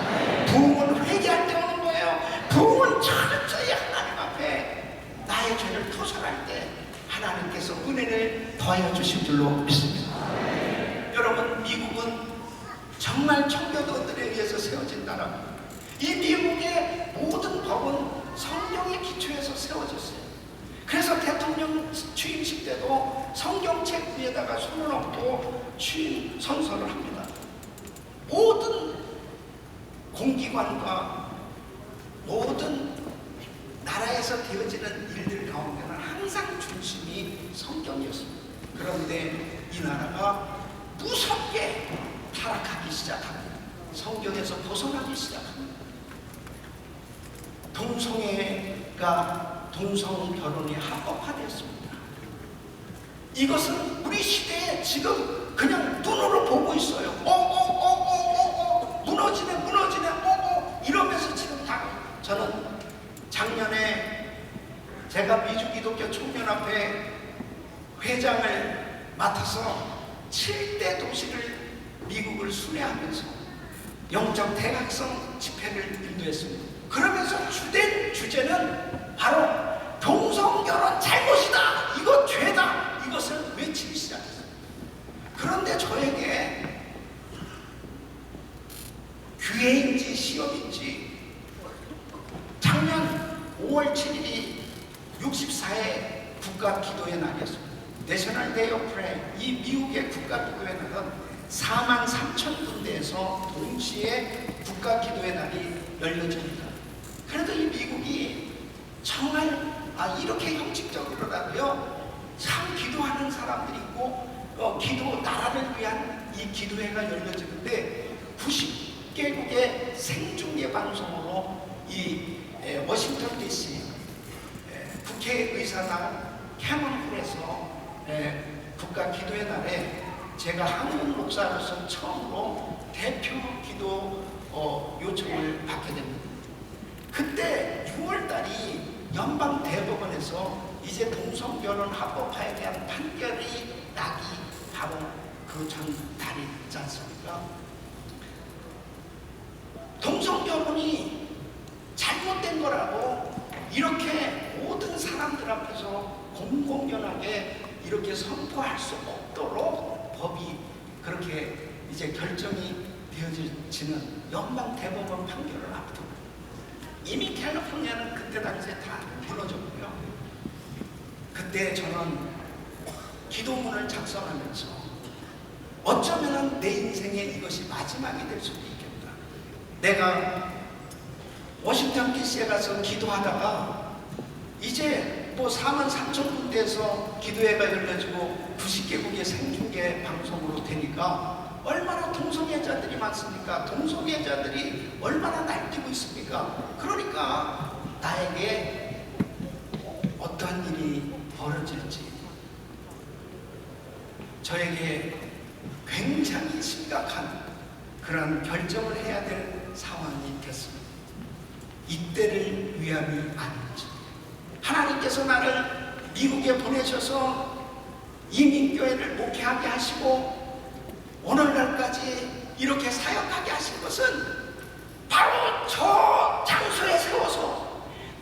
B: 부흥은 회개할 때 오는 거예요. 부흥은 철저히 하나님 앞에 나의 죄를 토설할 때 하나님께서 은혜를 더하여 주실 줄로 믿습니다. 여러분, 미국은 정말 청교도들에 의해서 세워진 나라입니다. 이 미국의 모든 법은 성경의 기초에서 세워졌어요. 그래서 대통령 취임식 때도 성경책 위에다가 손을 얹고 취임 선서를 합니다. 모든 공기관과 모든 나라에서 되어지는 일들 가운데는 항상 중심이 성경이었습니다. 그런데 이 나라가 무섭게 타락하기 시작합니다. 성경에서 벗어나기 시작합니다. 동성 결혼이 합법화되었습니다. 이것은 우리 시대에 지금 그냥 눈으로 보고 있어요. 무너지네 이러면서 지금 다. 저는 작년에 제가 미주 기독교 청년합회 회장을 맡아서 7대 도시를 미국을 순회하면서 영적 대각성 집회를 인도했습니다. 그러면서 주된 주제는 바로 동성결혼 잘못이다, 이거 죄다, 이것을 외치기 시작했어요. 그런데 저에게 교회인지 시험인지 작년 5월 7일이 64회 국가 기도의 날이었습니다. 내셔널 데이 오브 프레이. 이 미국의 국가 기도의 날은 43,000군데에서 동시에 국가 기도의 날이 열려집니다. 그래도 이 미국이 정말 이렇게 형식적으로라도요 참 기도하는 사람들이 있고 기도 나라를 위한 이 기도회가 열려지는데 90개국의 생중계 방송으로 이 워싱턴 DC 국회의사당 캐논홀에서 국가 기도회 날에 제가 한국 목사로서 처음으로 대표 기도 요청을 받게 됩니다. 그때 6월달이 연방 대법원에서 이제 동성결혼 합법화에 대한 판결이 나기 바로 그 전달이 있지 않습니까? 동성결혼이 잘못된 거라고 이렇게 모든 사람들 앞에서 공공연하게 이렇게 선포할 수 없도록 법이 그렇게 이제 결정이 되어지는 연방 대법원 판결을 앞두고 이미 캘리포니아는 그때 당시에 다 무너졌고요. 그때 저는 기도문을 작성하면서 어쩌면 내 인생에 이것이 마지막이 될 수도 있겠다. 내가 워싱턴 DC에 가서 기도하다가 이제 뭐 43,000군데에서 기도회가 열려지고 90개국의 생중계 방송으로 되니까 얼마나 동성애자들이 많습니까? 동성애자들이 얼마나 날뛰고 있습니까? 그러니까 나에게 어떤 일이 벌어질지 저에게 굉장히 심각한 그런 결정을 해야 될 상황이 됐습니다. 이때를 위함이 아닌지 하나님께서 나를 미국에 보내셔서 이민교회를 목회하게 하시고 오늘날까지 이렇게 사역하게 하신 것은 바로 저 장소에 세워서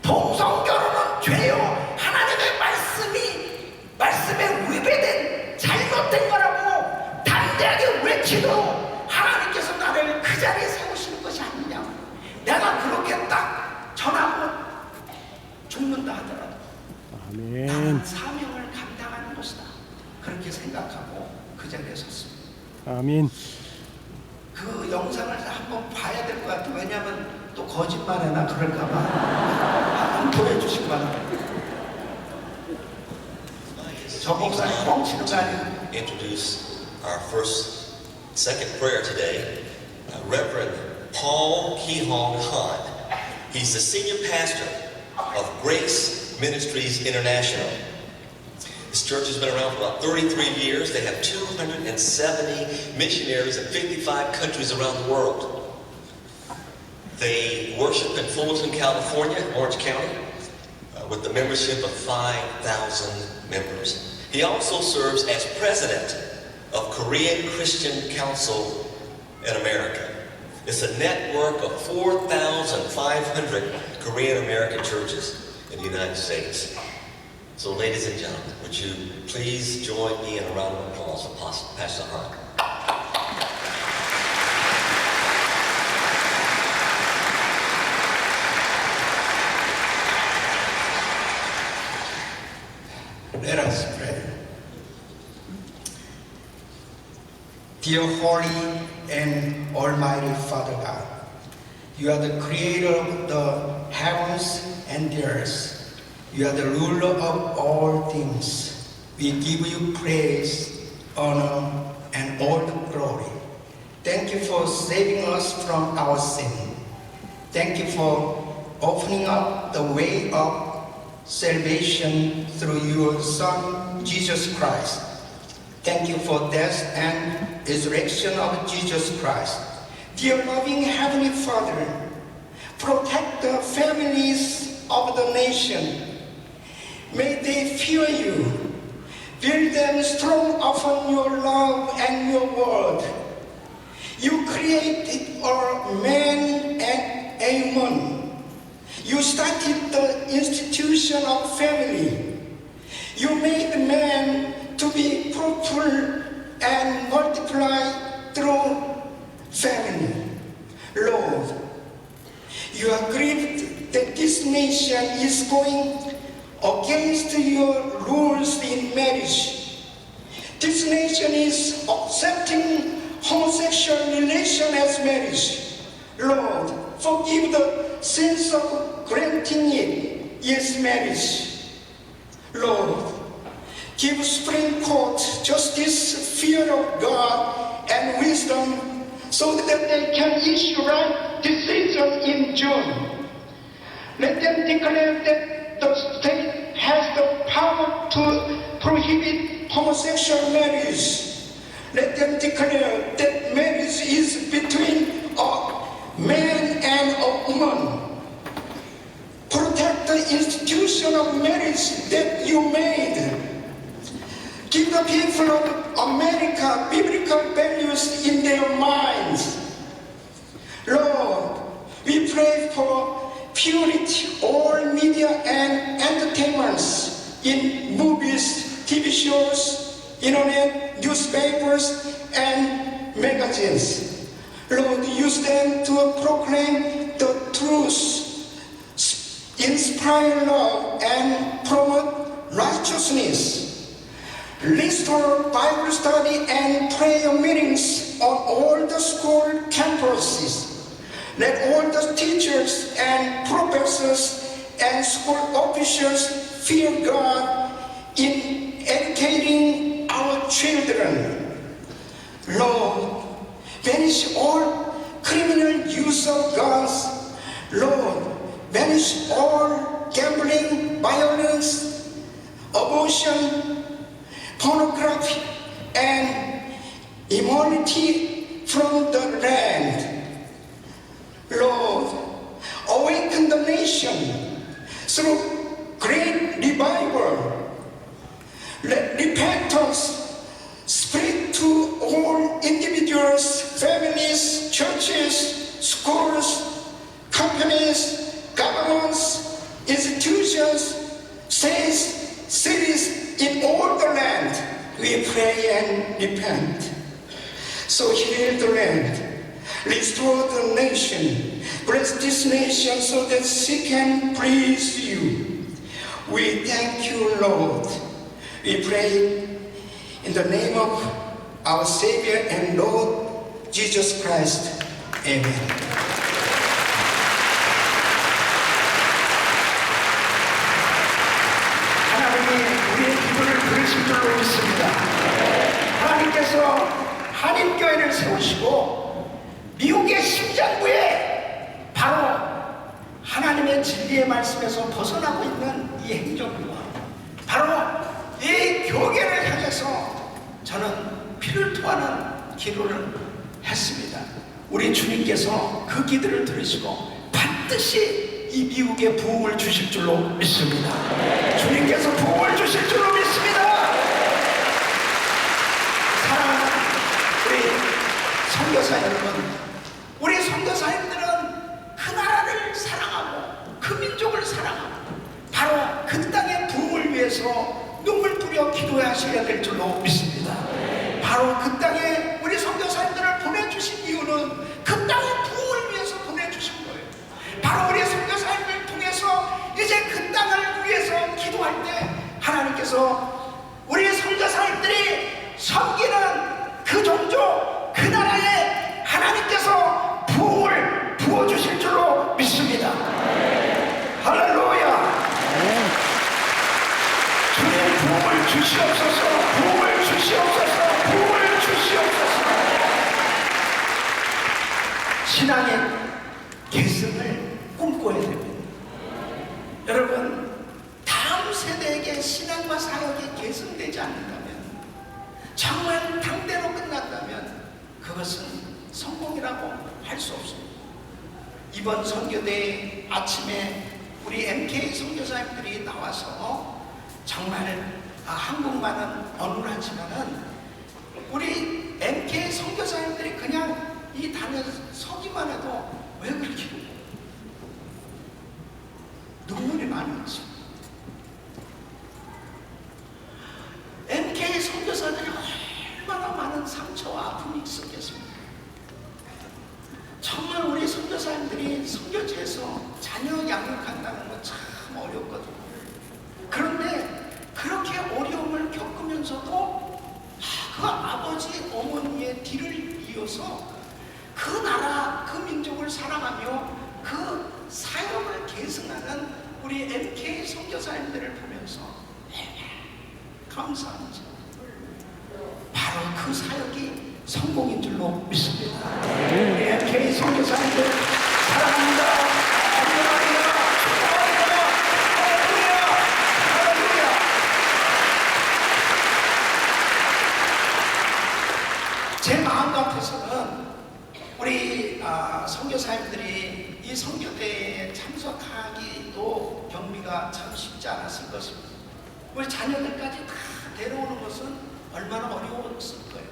B: 동성결혼은 죄요, 하나님의 말씀에 위배된 잘못된 거라고 담대하게 외치도록 하나님께서 나를 그 자리에 세우시는 것이 아니냐. 내가 그렇게 딱 전하고 죽는다 하더라도
C: 아멘.
B: 나는 사명을 감당하는 것이다, 그렇게 생각하고 그 자리에 섰습니다.
C: 아멘.
B: 그 영상을 한번 봐야 될 것 같아요. 왜냐하면 또 거짓말이나 그럴까봐. 한번 보여주시기 바랍니다. 저 목사님 뻥치는 거 아니에요?
D: Introduce our second prayer today, Reverend Paul Ki-Hong Han. He's the senior pastor of Grace Ministries International. This church has been around for about 33 years. They have 270 missionaries in 55 countries around the world. They worship in Fulton, California, Orange County, with the membership of 5,000 members. He also serves as president of Korean Christian Council in America. It's a network of 4,500 Korean American churches in the United States. So ladies and gentlemen, would you please join me in a round of applause for Pastor Han.
B: Let us pray. Dear Holy and Almighty Father God, you are the creator of the heavens and the earth. You are the ruler of all things. We give you praise, honor, and all the glory. Thank you for saving us from our sin. Thank you for opening up the way of salvation through your Son, Jesus Christ. Thank you for death and resurrection of Jesus Christ. Dear loving Heavenly Father, protect the families of the nation. May they fear you. Build them strong upon your love and your word. You created a man and a woman. You started the institution of family. You made man to be fruitful and multiply through family. Lord, you are grieved that this nation is going against your rules in marriage. This nation is accepting homosexual relation as marriage. Lord, forgive the sins of granting it as marriage. Lord, give Supreme Court justice, fear of God, and wisdom so that they can issue right decisions in June. Let them declare that the state has the power to prohibit homosexual marriage. Let them declare that marriage is between a man and a woman. Protect the institution of marriage that you made. Give the people of America biblical values in their minds. Lord, we pray for purity, all media and entertainments in movies, TV shows, internet, newspapers, and magazines. Lord, use them to proclaim the truth, inspire love, and promote righteousness. Restore Bible study and prayer meetings on all the school campuses. Let all the teachers and professors and school officials fear God in educating our children. Lord, banish all criminal use of guns. Lord, banish all gambling, violence, abortion, pornography, and immorality from the land. Lord, awaken the nation through great revival. Let repentance spread to all individuals, families,
E: we pray and repent. So heal the land, restore the nation, bless this nation so that she can praise you. We thank you, Lord. We pray in the name of our Savior and Lord Jesus Christ. Amen.
B: 하나님이 우리의 기도를 들으실 줄로 믿습니다. 하나님께서 한인교회를 세우시고 미국의 심장부에 바로 하나님의 진리의 말씀에서 벗어나고 있는 이 행정부와 바로 이 교계를 향해서 저는 피를 토하는 기도를 했습니다. 우리 주님께서 그 기도를 들으시고 반드시 이 미국에 부흥을 주실 줄로 믿습니다. 주님께서 부흥을 주실 줄로 믿습니다. 사랑하는 우리 선교사 여러분, 우리 선교사님들은 그 나라를 사랑하고 그 민족을 사랑하고 바로 그 땅의 부흥을 위해서 눈물 뿌려 기도하셔야 될 줄로 믿습니다. 바로 그 땅에 우리 선교사님들을 보내주신 이유는 그 땅의 부흥을 위해서 보내주신 거예요. 바로 우리 선교사님을 통해서 이제 그 땅을 위해서 기도할 때 하나님께서 우리 선교사님들이 섬기는 그 종족, 그 나라에 하나님께서 부흥을 부어주실 줄로 믿습니다. 할렐루야. 주님 부흥을 주시옵소서. 부흥을 주시옵소서. 부흥을 주시옵소서. 신앙의 계승을 꿈꿔야 됩니다. 여러분, 다음 세대에게 신앙과 사역이 계승되지 않는다면, 정말 당대로 끝난다면 그것은 성공이라고 할 수 없습니다. 이번 선교대 아침에 우리 MK 선교사님들이 나와서 정말 한국말은 어눌하지만은 우리 MK 선교사님들이 그냥 이 단에 서기만 해도 왜 그렇게 눈물이 많이 났습니다. MK 선교사들이 얼마나 많은 상처와 아픔이 있었겠습니까? 정말 우리 선교사님들이 선교지에서 자녀 양육한다는 건 참 어렵거든요. 그런데 그렇게 어려움을 겪으면서도 그 아버지 어머니의 뒤를 이어서 그 나라 그 민족을 사랑하며 그 사역을 계승하는 우리 MK 선교사님들을 보면서 감사합니다. 바로 그 사역이 성공인 줄로 믿습니다. 우리 MK 선교사님들 사랑합니다. 축복합니다. 축복합니다. 할렐루야. 할렐루야. 제 마음 같아서는 우리 선교사님들이 이 선교대에 참석하기도 경비가 참 쉽지 않았을 것입니다. 우리 자녀들까지 다 데려오는 것은 얼마나 어려웠을 거예요.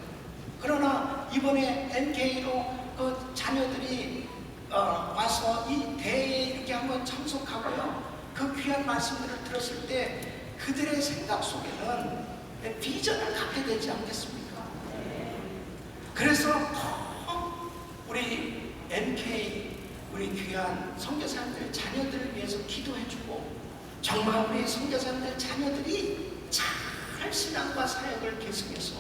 B: 그러나 이번에 MK로 그 자녀들이 와서 이 대회에 이렇게 한번 참석하고요. 그 귀한 말씀들을 들었을 때 그들의 생각 속에는 비전을 갖게 되지 않겠습니까? 그래서 우리 MK 우리 귀한 선교사님들 자녀들을 위해서 기도해주고 정말 우리 선교사님들 자녀들이 잘 신앙과 사역을 계속해서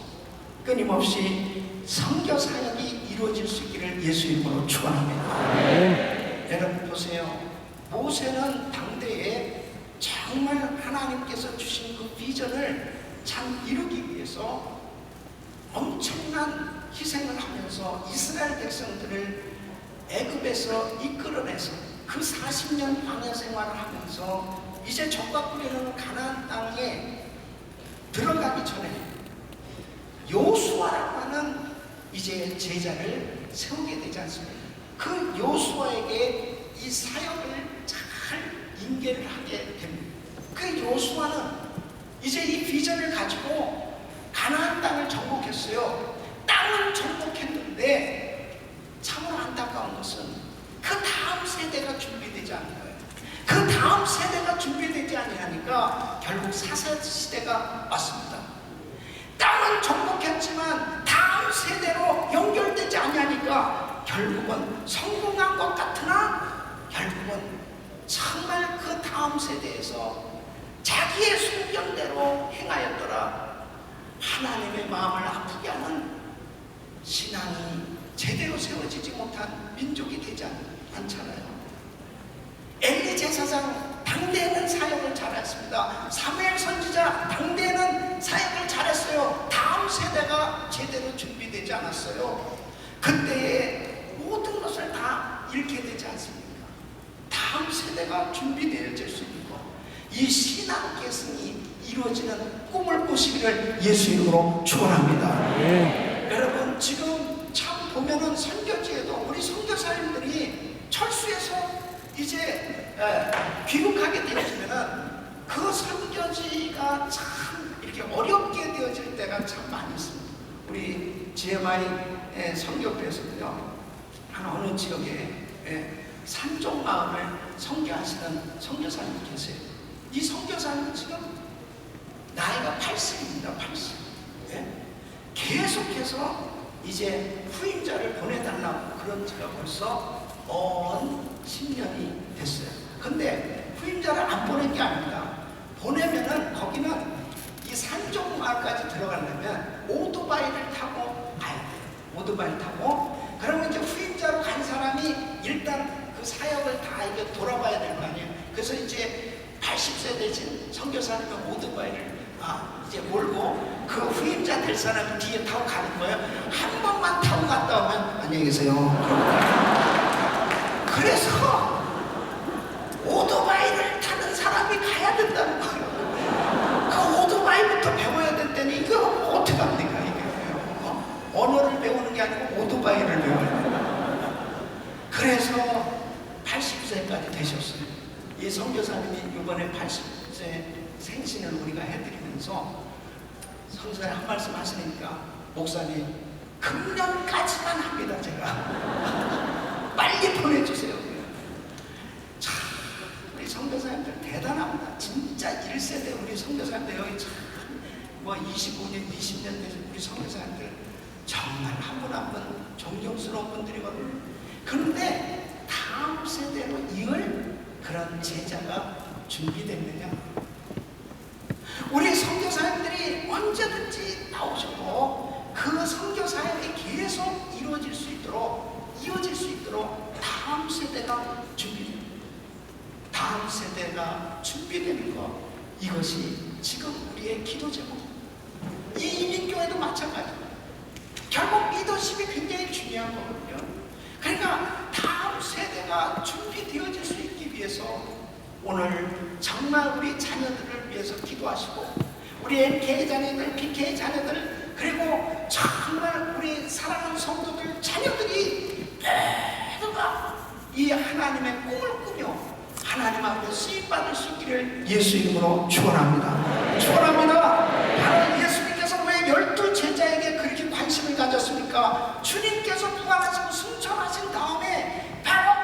B: 끊임없이 선교 사역이 이루어질 수 있기를 예수 이름으로 축원합니다. 여러분 보세요. 모세는 당대에 정말 하나님께서 주신 그 비전을 참 이루기 위해서 엄청난 희생을 하면서 이스라엘 백성들을 애굽에서 이끌어내서 그 40년 광야 생활을 하면서 이제 적과 뿌리는 가나안 땅에 들어가기 전에 요수아라고 하는 이제 제자를 세우게 되지 않습니까? 그 요수아에게 이 사역을 잘 인계를 하게 됩니다. 그 요수아는 이제 이 비전을 가지고 가나안 땅을 정복했어요. 땅을 정복했는데 참으로 안타까운 것은 그 다음 세대가 준비되지 않은 거예요. 그 다음 세대가 준비되지 아니하니까 결국 4세 시대가 왔습니다. 땅을 세대로 연결되지 않으니까 결국은 성공한 것 같으나 결국은 정말 그 다음 세대에서 자기의 순견대로 행하였더라 하나님의 마음을 아프게 하는 신앙이 제대로 세워지지 못한 민족이 되지 않잖아요. 엘리 제사장 당대에는 사역을 잘했습니다. 사무엘 선지자 당대에는 사역을 잘했어요. 다음 세대가 제대로 준비되지 않았어요. 그때에 모든 것을 다 잃게 되지 않습니까? 다음 세대가 준비되어질 수 있는 것, 이 신앙 계승이 이루어지는 꿈을 꾸시기를 예수 이름으로 축원합니다. 여러분 지금 참 보면은 선교지에도 우리 선교사님들이 철수해서 이제 귀국하게 되어지면은 그 선교지가 참 이렇게 어렵게 되어질 때가 참 많이 있습니다. 우리 GMI 선교부에서도요, 한 어느 지역에 산쪽 마을을 선교하시는 선교사님이 계세요. 이 선교사님은 지금 나이가 80입니다. 80. 계속해서 이제 후임자를 보내달라고 그런 지가 벌써 10년이 됐어요. 근데 후임자를 안 보낸 게 아닙니다. 보내면은 거기는 이 산쪽 마을까지 들어가려면 오토바이를 타고 가야 돼요. 오토바이 타고. 그러면 이제 후임자로 간 사람이 일단 그 사역을 다 이게 돌아봐야 될 거 아니에요. 그래서 이제 80세 되신 선교사님은 오토바이를 이제 몰고 그 후임자 될 사람이 뒤에 타고 가는 거예요. 한 번만 타고 갔다 오면 안녕히 계세요. 그래서 오토바이를 타는 사람이 가야 된다는 거예요. 그 오토바이부터 배워야 된다니 이거 어떻게 합니까 이게? 언어를 배우는 게 아니고 오토바이를 배워야 돼요. 그래서 80세까지 되셨어요. 이 선교사님이 이번에 80세 생신을 우리가 해드리면서 성사에 한 말씀 하시니까 목사님 금년까지만 합니다. 제가 빨리 보내주세요. 참 우리 선교사님들 대단합니다. 진짜 1세대 우리 선교사님들 여기 참 뭐 25년 20년 되신 우리 선교사님들 정말 한 분 한 분 존경스러운 분들이거든요. 그런데 다음 세대로 이을 그런 제자가 준비됐느냐? 우리 선교사님들이 언제든지 나오셔도 그 선교 사역이 계속 이루어질 수 있도록, 이어질 수 있도록 다음 세대가 준비됩니다. 다음 세대가 준비되는 것, 이것이 지금 우리의 기도 제목입니다. 이 이민교회도 마찬가지입니다. 결국 리더십이 굉장히 중요한 거거든요. 그러니까 다음 세대가 준비되어질 수 있기 위해서 오늘 정말 우리 자녀들을 위해서 기도하시고 우리 MK 자녀들, PK 자녀들, 그리고 정말 우리 사랑하는 성도들 자녀들이 모두가 이 하나님의 꿈을 꾸며 하나님 앞에 쓰임받을 수 있기를 예수 이름으로 축원합니다. 축원합니다. 바로 예수님께서 왜 12 제자에게 그렇게 관심을 가졌습니까? 주님께서 부활하시고 승천하신 다음에 바로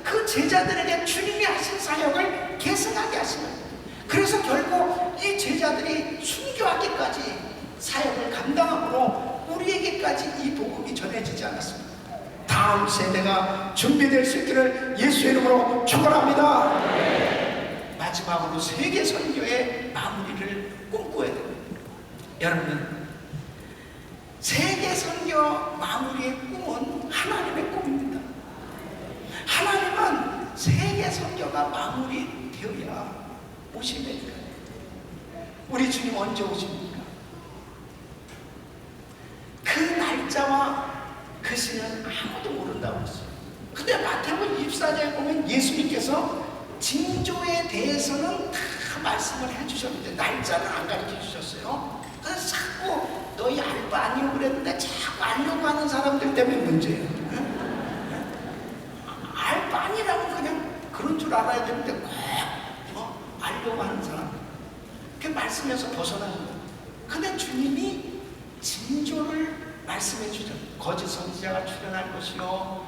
B: 그 제자들에게 주님이 하신 사역을 계승하게 하시는 거예요. 그래서 결국 이 제자들이 순교하기까지 사역을 감당함으로 우리에게까지 이 복음이 전해지지 않았습니다. 다음 세대가 준비될 수 있기를 예수 이름으로 축원합니다. 마지막으로 세계 선교의 마무리를 꿈꿔야 됩니다. 여러분, 세계 선교 마무리의 꿈은 하나님의 꿈입니다. 하나님은 세계 선교가 마무리되어야 오신다니까요. 우리 주님 언제 오십니까? 그 날짜와 그 시는 아무도 모른다고 했어요. 근데 마태복음 24장에 보면 예수님께서 징조에 대해서는 다 말씀을 해주셨는데 날짜는 안 가르쳐 주셨어요. 그래서 자꾸 너희 알 거 아니오 그랬는데 자꾸 알려고 하는 사람들 때문에 문제예요. 알 거 아니라고 그냥 그런 줄 알아야 되는데 꼭 알려고 하는 사람, 그 말씀에서 벗어나는 거예요. 근데 주님이 징조를 말씀해 주죠. 거짓 선지자가 출현할 것이요,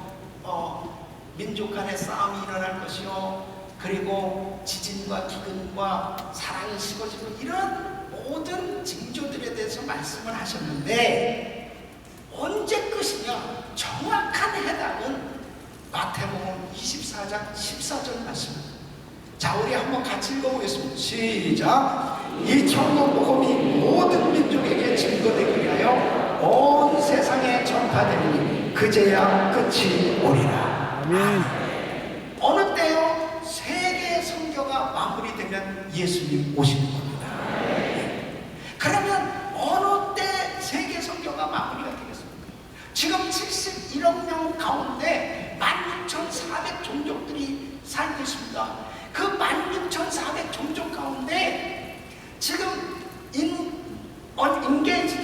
B: 민족 간의 싸움이 일어날 것이요, 그리고 지진과 기근과 사랑이 식어지고 이런 모든 징조들에 대해서 말씀을 하셨는데 마태복음 24장 14절 말씀입니다. 자, 우리 한번 같이 읽어보겠습니다. 시작. 이 천국 복음이 모든 민족에게 증거되기 위하여 온 세상에 전파되니 그제야 끝이 오리라.
C: 아멘.
B: 어느 때요? 세계 선교가 마무리되면 예수님 오시는 겁니다. 그러면 어느 때 세계 선교가 마무리가 되겠습니까? 지금 71억 명 가운데 16,400 종족들이 살고 있습니다. 그 16,400 종족 가운데 지금 unengaged,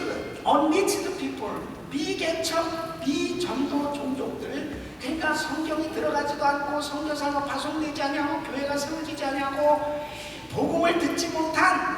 B: unreached people, 비개척, 비전도 종족들, 그러니까 성경이 들어가지도 않고 선교사가 파송되지 않냐고 교회가 세워지지 않냐고 복음을 듣지 못한